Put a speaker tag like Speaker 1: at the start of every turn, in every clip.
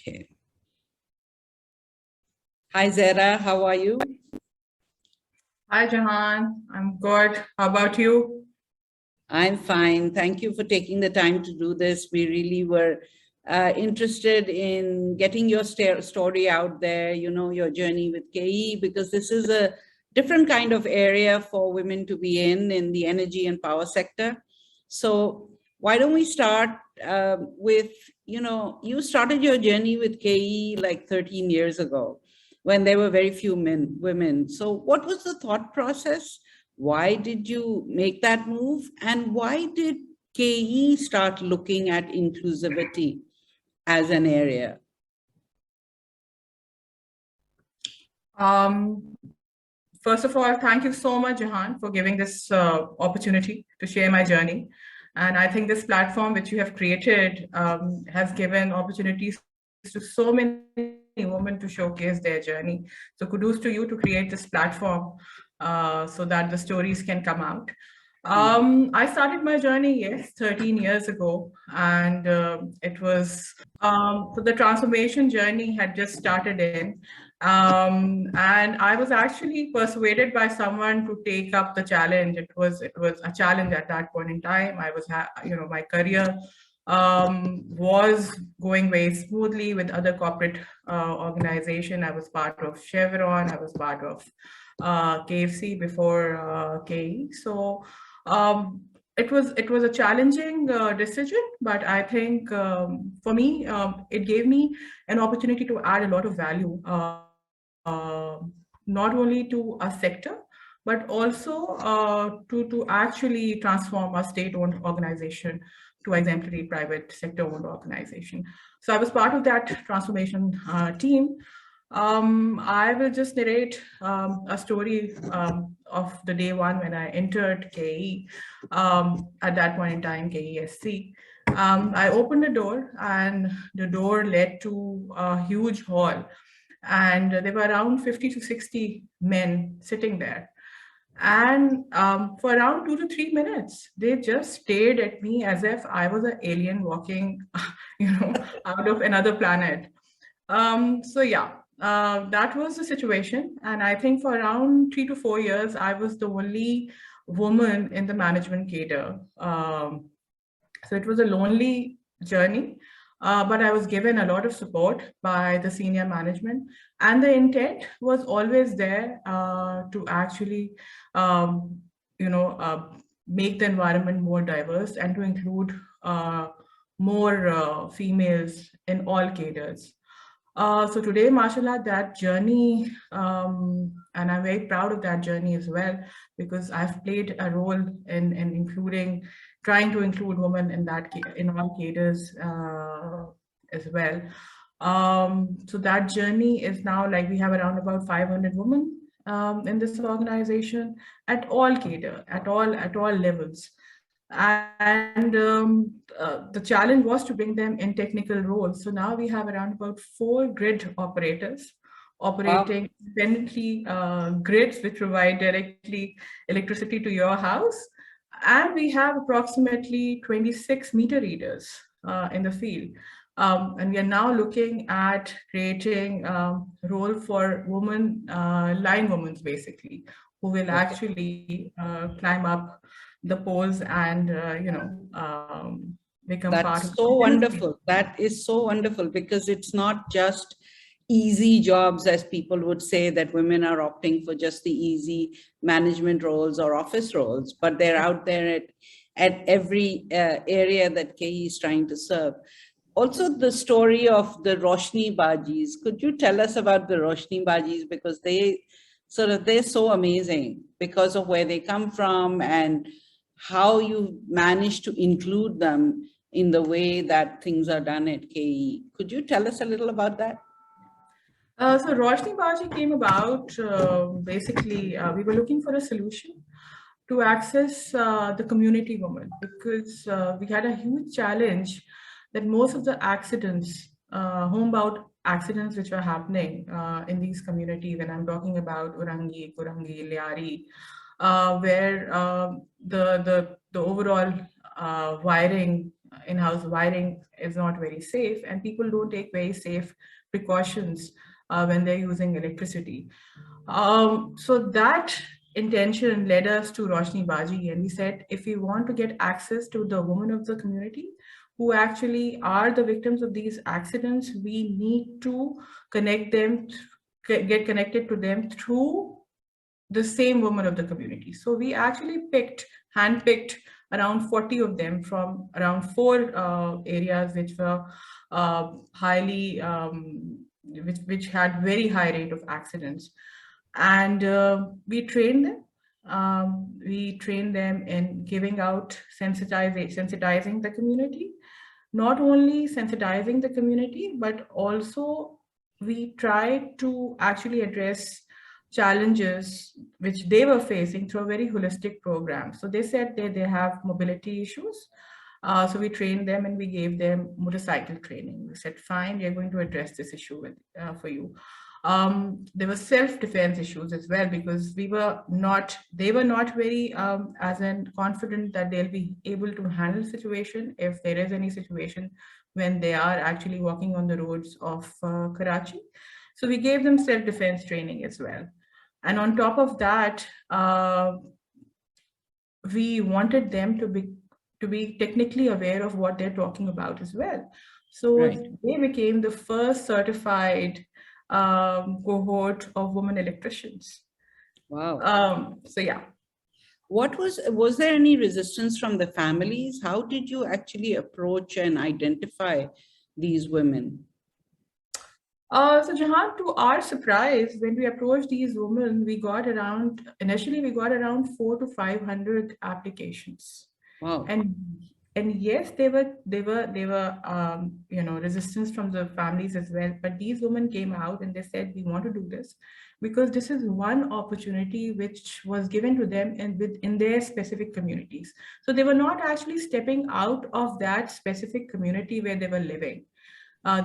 Speaker 1: Okay. Hi, Zehra. How are you?
Speaker 2: Hi, Jahan. I'm good. How about you?
Speaker 1: I'm fine. Thank you for taking the time to do this. We really were interested in getting your story out there, your journey with KE, because this is a different kind of area for women to be in the energy and power sector. So why don't we start with, you started your journey with KE like 13 years ago when there were very few women. So what was the thought process? Why did you make that move? And why did KE start looking at inclusivity as an area?
Speaker 2: First of all, thank you so much, Jahan, for giving this opportunity to share my journey. And I think this platform which you have created has given opportunities to so many women to showcase their journey. So kudos to you to create this platform so that the stories can come out. I started my journey, yes, 13 years ago, and it was, so the transformation journey had just started in. And I was actually persuaded by someone to take up the challenge. It was a challenge at that point in time. I was, my career was going very smoothly with other corporate organization. I was part of Chevron. I was part of KFC before KE. So it was a challenging decision, but I think for me, it gave me an opportunity to add a lot of value, not only to a sector, but also to actually transform a state-owned organization to exemplary private sector-owned organization. So I was part of that transformation team. I will just narrate a story of the day one when I entered KE. At that point in time, KESC. I opened the door, and the door led to a huge hall. And there were around 50 to 60 men sitting there. And for around 2 to 3 minutes, they just stared at me as if I was an alien walking, out of another planet. So yeah, that was the situation. And I think for around 3 to 4 years, I was the only woman in the management cadre. So it was a lonely journey, but I was given a lot of support by the senior management. And the intent was always there to actually, make the environment more diverse and to include more females in all cadres. So today, mashallah, that journey, and I'm very proud of that journey as well, because I've played a role in trying to include women in all cadres as well. So that journey is now like we have around about 500 women in this organization at all cadre, at all levels. And the challenge was to bring them in technical roles. So now we have around about 4 grid operators operating independently grids which provide directly electricity to your house. And we have approximately 26 meter readers in the field. And we are now looking at creating a role for women, line women basically, who will actually climb up the poles and become part of.
Speaker 1: That's so wonderful. That is so wonderful, because it's not just easy jobs, as people would say, that women are opting for just the easy management roles or office roles, but they're out there at every area that KE is trying to serve. Also, the story of the Roshni Bajis. Could you tell us about the Roshni Bajis? Because they're so amazing because of where they come from and how you managed to include them in the way that things are done at KE. Could you tell us a little about that?
Speaker 2: So Roshni Baji came about, basically, we were looking for a solution to access the community women, because we had a huge challenge that most of the accidents, homebound accidents which were happening in these communities, and I'm talking about Urangi, Kurangi, Liari, where the overall wiring in-house wiring is not very safe, and people don't take very safe precautions when they're using electricity. So that intention led us to Roshni Baji, and we said, if we want to get access to the women of the community who actually are the victims of these accidents, we need to connect them, get connected to them through the same women of the community. So we actually handpicked around 40 of them from around 4 areas which were highly, which had very high rate of accidents. And we trained them. We trained them in giving out sensitizing the community, not only sensitizing the community, but also we tried to actually address challenges which they were facing through a very holistic program. So they said they have mobility issues. So we trained them and we gave them motorcycle training. We said, fine, we are going to address this issue for you. There were self-defense issues as well, because they were not very as in confident that they'll be able to handle the situation if there is any situation when they are actually walking on the roads of Karachi. So we gave them self-defense training as well. And on top of that, we wanted them to be technically aware of what they're talking about as well. So they became the first certified cohort of women electricians.
Speaker 1: Wow.
Speaker 2: So yeah.
Speaker 1: Was there any resistance from the families? How did you actually approach and identify these women?
Speaker 2: So Jahan, to our surprise, when we approached these women, initially we got around 400 to 500 applications.
Speaker 1: Wow.
Speaker 2: And yes, they were resistance from the families as well. But these women came out and they said, we want to do this because this is one opportunity which was given to them in their specific communities. So they were not actually stepping out of that specific community where they were living.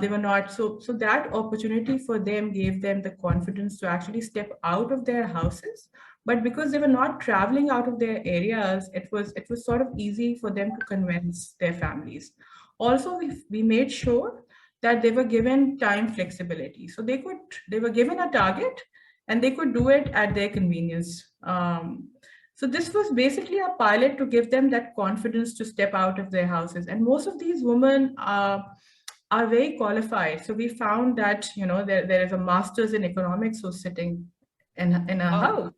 Speaker 2: They were not, so that opportunity for them gave them the confidence to actually step out of their houses. But because they were not traveling out of their areas, it was sort of easy for them to convince their families. Also, we made sure that they were given time flexibility. So they were given a target and they could do it at their convenience. So this was basically a pilot to give them that confidence to step out of their houses. And most of these women are very qualified. So we found that, there is a master's in economics who's sitting in a house.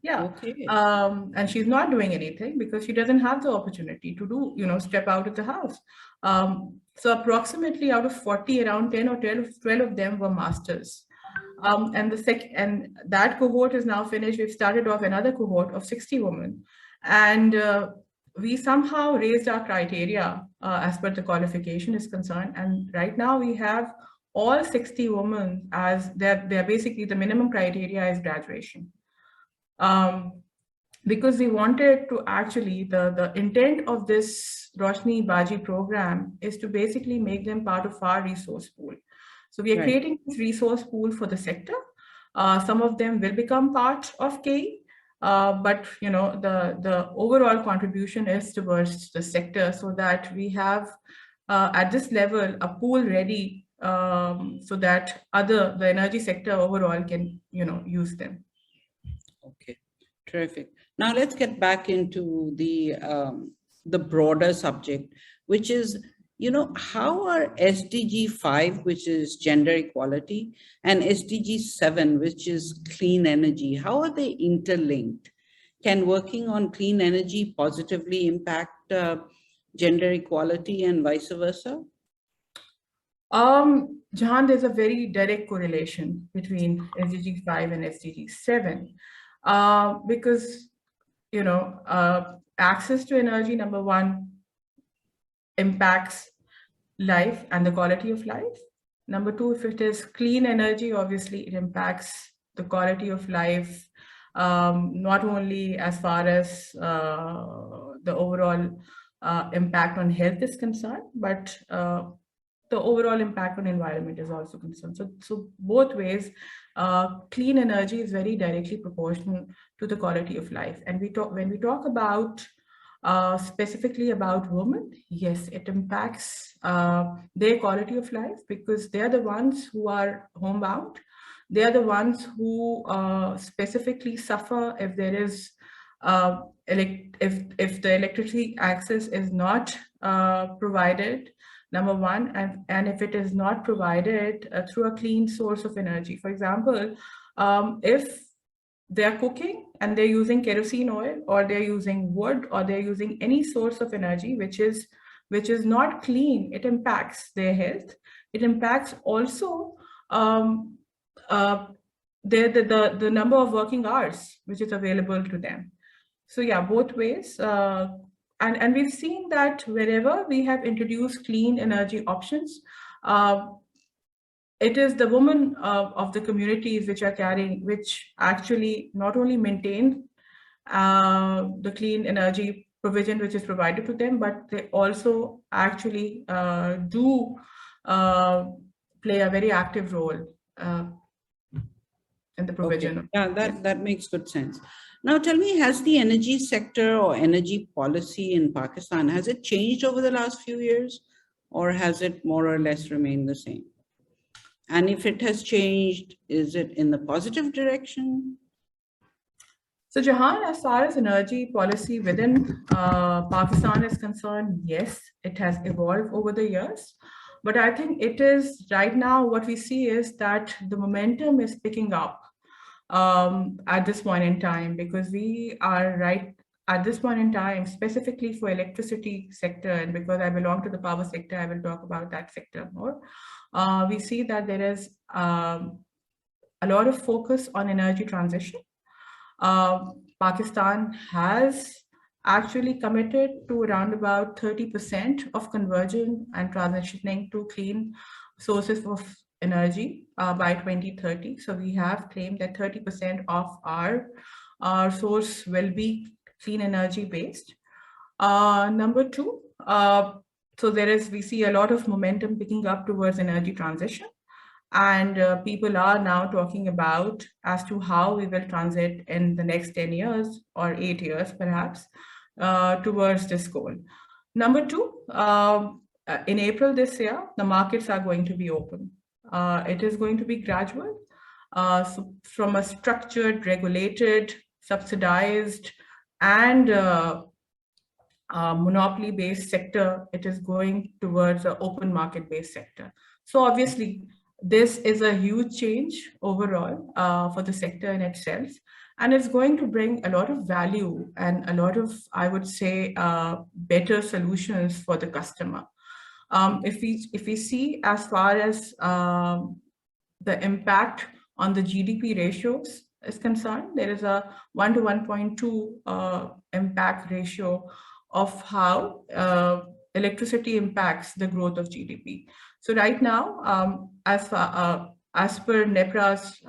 Speaker 2: Yeah.
Speaker 1: Okay.
Speaker 2: And she's not doing anything because she doesn't have the opportunity to do, step out of the house. So approximately out of 40, around 10 or 12 of them were masters. And that cohort is now finished. We've started off another cohort of 60 women. And we somehow raised our criteria as per the qualification is concerned. And right now we have all 60 women as they're basically the minimum criteria is graduation. Because we wanted to actually, the intent of this Roshni Baji program is to basically make them part of our resource pool. So we are creating this resource pool for the sector. Some of them will become part of KE, but the overall contribution is towards the sector, so that we have at this level a pool ready so that the energy sector overall can use them.
Speaker 1: Okay, terrific. Now let's get back into the broader subject, which is, how are SDG 5, which is gender equality, and SDG 7, which is clean energy, how are they interlinked? Can working on clean energy positively impact gender equality and vice versa?
Speaker 2: Jahan, there's a very direct correlation between SDG 5 and SDG 7. Because, access to energy, number one, impacts life and the quality of life. Number two, if it is clean energy, obviously it impacts the quality of life, not only as far as the overall impact on health is concerned, but the overall impact on environment is also concerned. So both ways, clean energy is very directly proportional to the quality of life. And when we talk about Specifically about women, yes, it impacts their quality of life because they're the ones who are homebound. They are the ones who specifically suffer if there is if the electricity access is not provided, number one, and if it is not provided through a clean source of energy. For example, if they're cooking and they're using kerosene oil, or they're using wood, or they're using any source of energy which is not clean, it impacts their health. It impacts also the number of working hours which is available to them. So yeah, both ways. And we've seen that wherever we have introduced clean energy options, it is the women of the communities which actually not only maintain the clean energy provision which is provided to them, but they also actually do play a very active role in the provision.
Speaker 1: Okay. Yeah, that makes good sense. Now tell me, has the energy sector or energy policy in Pakistan, has it changed over the last few years, or has it more or less remained the same? And if it has changed, is it in the positive direction?
Speaker 2: So Jahan, as far as energy policy within Pakistan is concerned, yes, it has evolved over the years. But I think it is right now what we see is that the momentum is picking up at this point in time, because we are right at this point in time, specifically for electricity sector, and because I belong to the power sector, I will talk about that sector more. We see that there is a lot of focus on energy transition. Pakistan has actually committed to around about 30% of conversion and transitioning to clean sources of energy by 2030. So we have claimed that 30% of our source will be clean energy based. Number two, we see a lot of momentum picking up towards energy transition. And people are now talking about as to how we will transit in the next 10 years or 8 years, perhaps, towards this goal. Number two, in April this year, the markets are going to be open. It is going to be gradual. So from a structured, regulated, subsidized, and monopoly-based sector, it is going towards an open market-based sector. So obviously, this is a huge change overall for the sector in itself, and it's going to bring a lot of value and a lot of, I would say, better solutions for the customer. If we see as far as the impact on the GDP ratios is concerned, there is a 1 to 1.2 impact ratio of how electricity impacts the growth of GDP. So right now, as per NEPRA's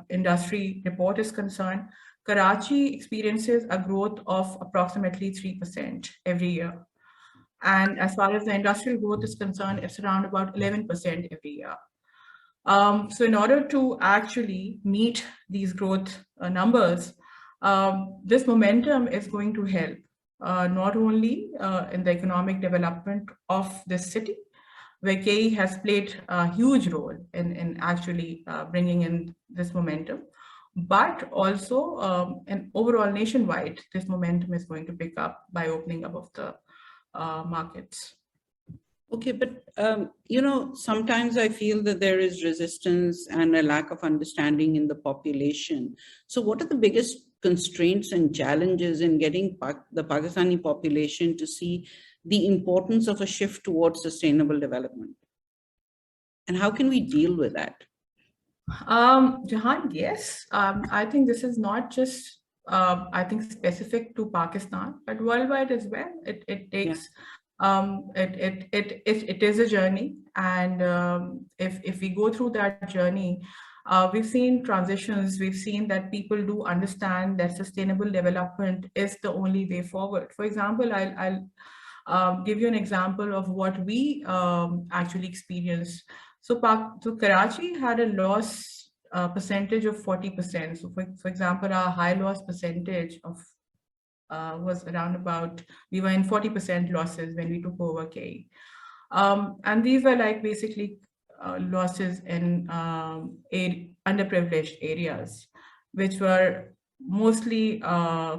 Speaker 2: industry report is concerned, Karachi experiences a growth of approximately 3% every year. And as far as the industrial growth is concerned, it's around about 11% every year. So in order to actually meet these growth numbers, this momentum is going to help not only in the economic development of this city, where KE has played a huge role in actually bringing in this momentum, but also and overall nationwide, this momentum is going to pick up by opening up of the markets.
Speaker 1: Okay, but sometimes I feel that there is resistance and a lack of understanding in the population. So what are the biggest constraints and challenges in getting the Pakistani population to see the importance of a shift towards sustainable development? And how can we deal with that?
Speaker 2: Jahan, yes. I think this is not just, I think, specific to Pakistan, but worldwide as well. It takes, it is a journey. And if we go through that journey, we've seen transitions. We've seen that people do understand that sustainable development is the only way forward. For example, I'll give you an example of what we actually experienced. So Karachi had a loss percentage of 40%. So for example, our high loss percentage of was around about, we were in 40% losses when we took over KE. And these were like basically losses in underprivileged areas, which were mostly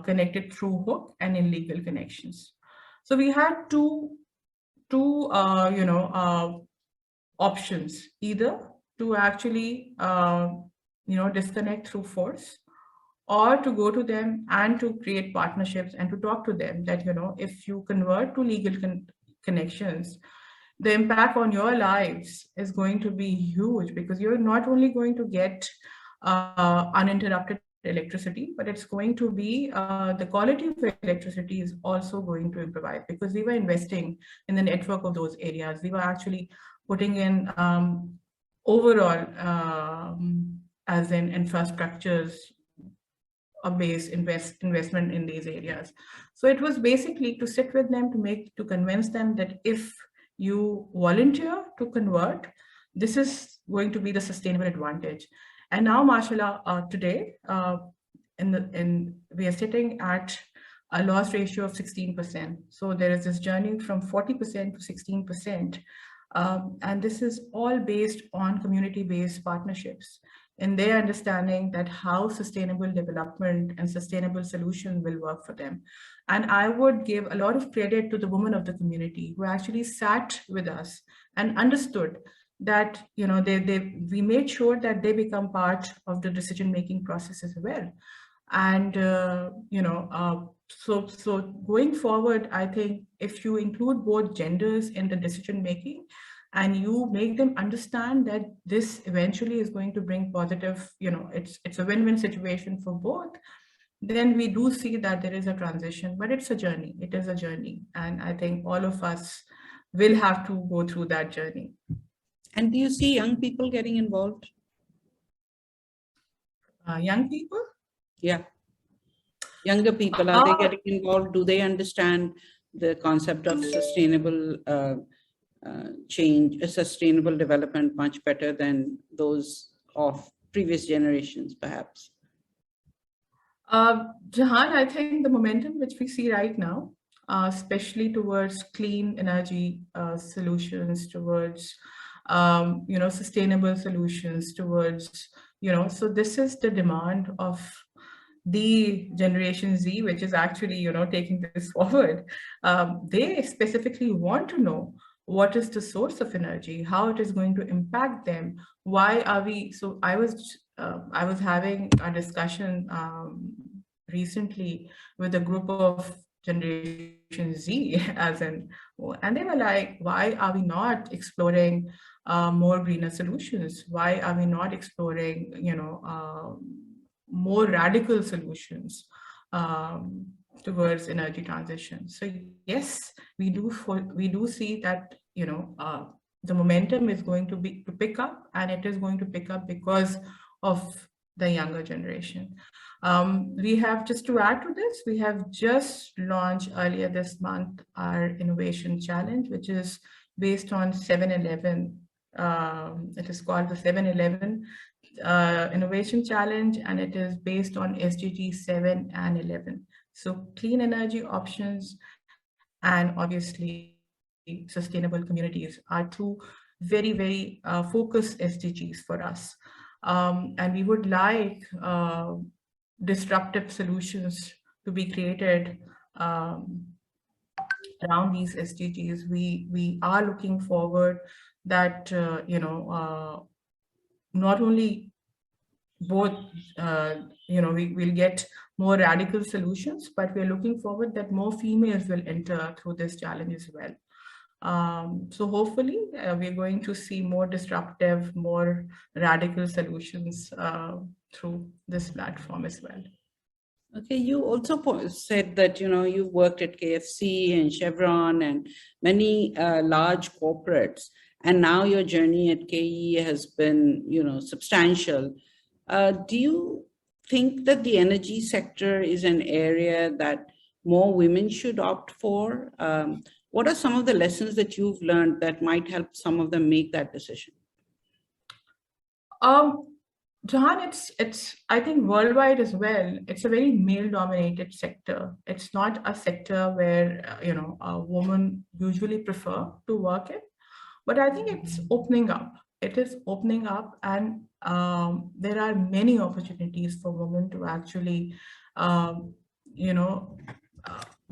Speaker 2: connected through hook and illegal connections. So we had two options, either to actually disconnect through force, or to go to them and to create partnerships and to talk to them that, if you convert to legal connections, the impact on your lives is going to be huge, because you're not only going to get uninterrupted electricity, but it's going to be the quality of electricity is also going to improvise, because we were investing in the network of those areas. We were actually putting in overall as in infrastructures a base investment in these areas. So it was basically to sit with them to convince them that if you volunteer to convert, this is going to be the sustainable advantage. And now, mashallah, today, we are sitting at a loss ratio of 16%. So there is this journey from 40% to 16%. And this is all based on community-based partnerships, and their understanding that how sustainable development and sustainable solution will work for them. And I would give a lot of credit to the women of the community who actually sat with us and understood that, we made sure that they become part of the decision-making process as well. And, so going forward, I think if you include both genders in the decision-making, and you make them understand that this eventually is going to bring positive, it's a win-win situation for both, then we do see that there is a transition, but it's a journey. It is a journey. And I think all of us will have to go through that journey.
Speaker 1: And do you see young people getting involved?
Speaker 2: Young people?
Speaker 1: Yeah. Younger people, are they getting involved? Do they understand the concept of sustainable change, a sustainable development much better than those of previous generations, perhaps?
Speaker 2: Jahan, I think the momentum which we see right now, especially towards clean energy solutions, towards sustainable solutions, towards so this is the demand of the Generation Z, which is actually taking this forward. They specifically want to know what is the source of energy, how it is going to impact them, why are we, so I was having a discussion recently with a group of Generation Z, and they were like, why are we not exploring more greener solutions? Why are we not exploring, more radical solutions towards energy transition? So yes, we do see that the momentum is going to pick up, and it is going to pick up because of the younger generation. We have, just to add to this, we have just launched earlier this month our innovation challenge, which is based on 7-Eleven. It is called the 7-Eleven Innovation Challenge, and it is based on SDG 7 and 11. So clean energy options and obviously sustainable communities are two very, very focused SDGs for us. And we would like disruptive solutions to be created around these SDGs. We are looking forward that, not only both, we will get more radical solutions, but we're looking forward that more females will enter through this challenge as well. So hopefully we're going to see more disruptive, more radical solutions through this platform as well.
Speaker 1: Okay, you also said that, you've worked at KFC and Chevron and many large corporates, and now your journey at KE has been, substantial. Do you think that the energy sector is an area that more women should opt for? What are some of the lessons that you've learned that might help some of them make that decision?
Speaker 2: Jahan, it's I think worldwide as well. It's a very male-dominated sector. It's not a sector where a woman usually prefer to work in, but I think it's opening up. It is opening up, and there are many opportunities for women to actually, um, you know,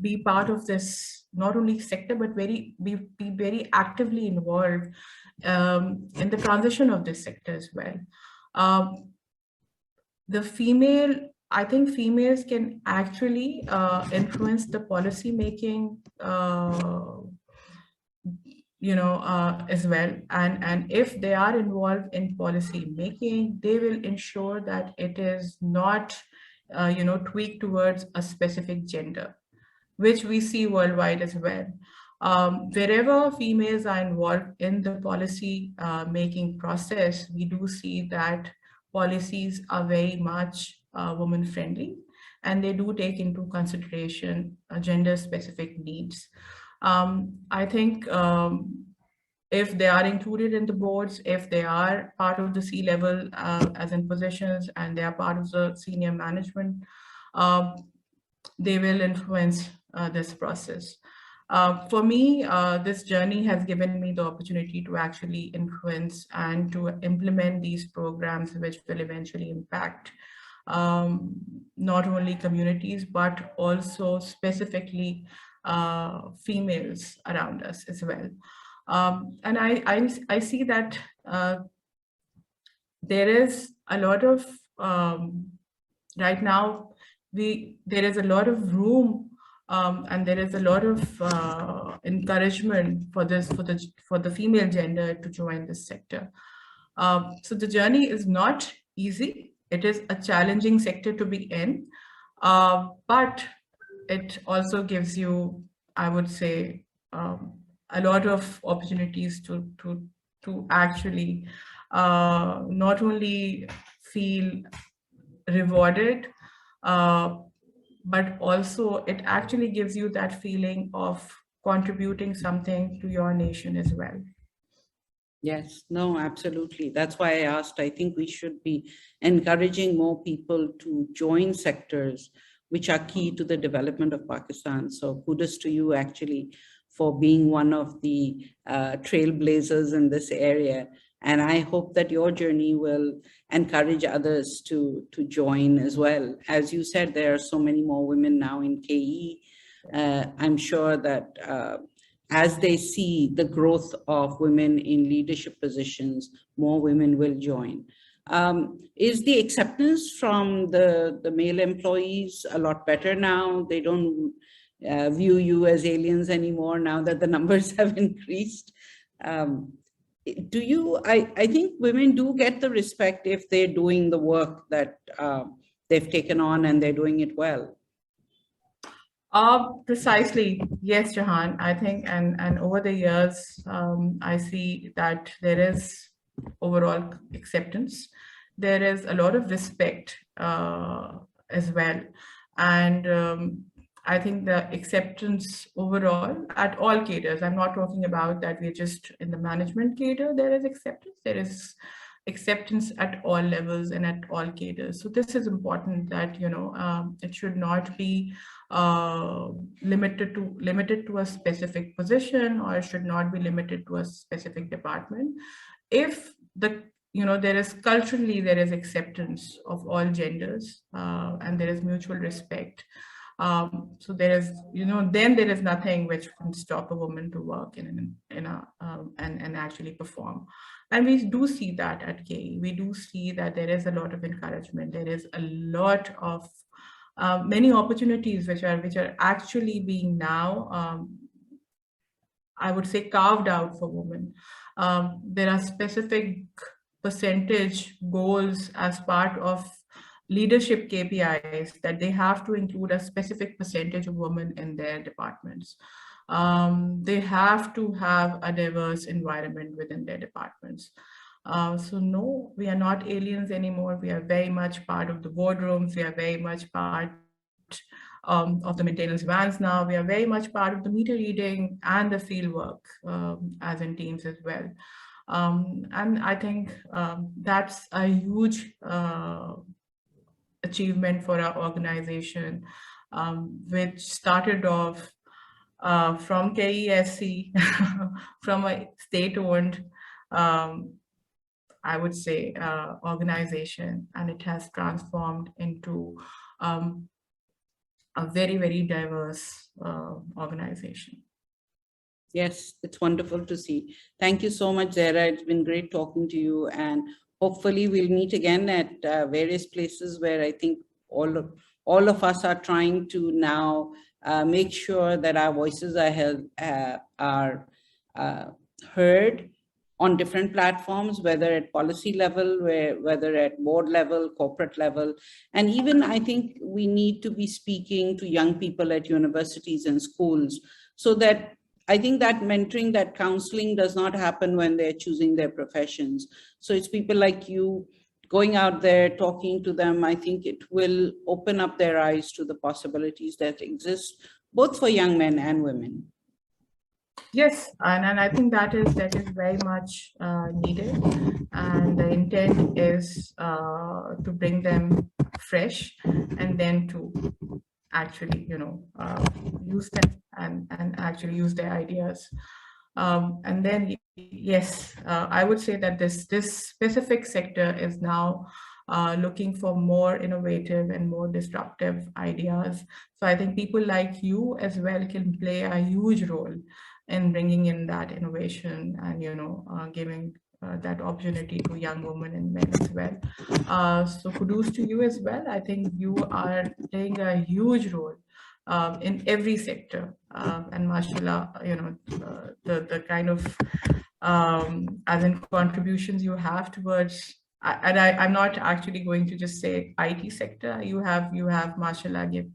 Speaker 2: be part of this not only sector but be very actively involved in the transition of this sector as well. Um, the female, I think females can actually influence the policy making, as well. And if they are involved in policy making, they will ensure that it is not, tweaked towards a specific gender, which we see worldwide as well. Wherever females are involved in the policy making process, we do see that policies are very much woman friendly, and they do take into consideration gender specific needs. I think if they are included in the boards, if they are part of the C-level as in positions, and they are part of the senior management, um, they will influence this process. For me, this journey has given me the opportunity to actually influence and to implement these programs, which will eventually impact not only communities, but also specifically females around us as well. And I see that there is a lot of, right now, there is a lot of room, and there is a lot of encouragement for the female gender to join this sector. So the journey is not easy. It is a challenging sector to be in, but it also gives you, I would say, a lot of opportunities to actually not only feel rewarded, but also it actually gives you that feeling of contributing something to your nation as well.
Speaker 1: Yes, no, absolutely. That's why I asked. I think we should be encouraging more people to join sectors which are key to the development of Pakistan. So kudos to you actually for being one of the trailblazers in this area. And I hope that your journey will encourage others to join as well. As you said, there are so many more women now in KE. I'm sure that as they see the growth of women in leadership positions, more women will join. Is the acceptance from the male employees a lot better now? They don't view you as aliens anymore now that the numbers have increased. I think women do get the respect if they're doing the work that they've taken on and they're doing it well.
Speaker 2: Precisely, yes, Jahan. I think, and over the years, I see that there is overall acceptance. There is a lot of respect as well, and I think the acceptance overall at all cadres. I'm not talking about that we're just in the management cadre. There is acceptance. There is acceptance at all levels and at all cadres. So this is important that it should not be limited to a specific position, or should not be limited to a specific department. If there is culturally, there is acceptance of all genders, and there is mutual respect. So there is, then there is nothing which can stop a woman to work and actually perform. And we do see that at KE. We do see that there is a lot of encouragement. There is a lot of many opportunities which are actually being now, I would say, carved out for women. There are specific percentage goals as part of leadership KPIs that they have to include a specific percentage of women in their departments. They have to have a diverse environment within their departments. So no, we are not aliens anymore. We are very much part of the boardrooms. We are very much part of the maintenance vans now. We are very much part of the meter reading and the field work as in teams as well. And I think that's a huge achievement for our organization, which started off from KESC, from a state-owned, I would say, organization, and it has transformed into a very, very diverse organization.
Speaker 1: Yes, it's wonderful to see. Thank you so much, Zehra. It's been great talking to you, and hopefully we'll meet again at various places where I think all of us are trying to now make sure that our voices are heard on different platforms, whether at policy level, whether at board level, corporate level. And even I think we need to be speaking to young people at universities and schools, so that I think that mentoring, that counseling does not happen when they're choosing their professions. So it's people like you going out there, talking to them. I think it will open up their eyes to the possibilities that exist, both for young men and women.
Speaker 2: Yes, and I think that is very much needed, and the intent is to bring them fresh, and then to actually, use them and actually use their ideas. And then, yes, I would say that this specific sector is now looking for more innovative and more disruptive ideas. So I think people like you as well can play a huge role in bringing in that innovation and, giving that opportunity to young women and men as well. So kudos to you as well. I think you are playing a huge role in every sector, and mashallah, the kind of as in contributions you have towards, I'm not actually going to just say IT sector. You have mashallah give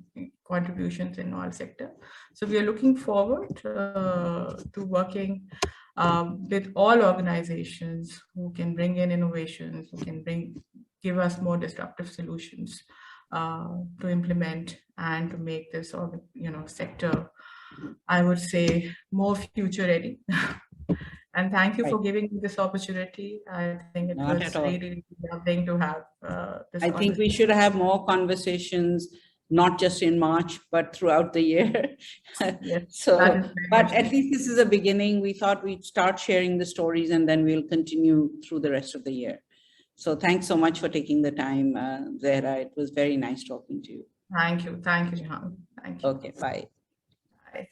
Speaker 2: contributions in all sector. So we are looking forward to working with all organizations who can bring in innovations, who can give us more disruptive solutions to implement and to make this sector, I would say, more future ready. And thank you for giving me this opportunity. I think it was really lovely to have this.
Speaker 1: I think we should have more conversations, not just in March, but throughout the year.
Speaker 2: Yes,
Speaker 1: So, but at least this is a beginning. We thought we'd start sharing the stories, and then we'll continue through the rest of the year. So thanks so much for taking the time, Zehra. It was very nice talking to you.
Speaker 2: Thank you. Thank you, Jehan. Thank you.
Speaker 1: Okay, bye.
Speaker 2: Bye.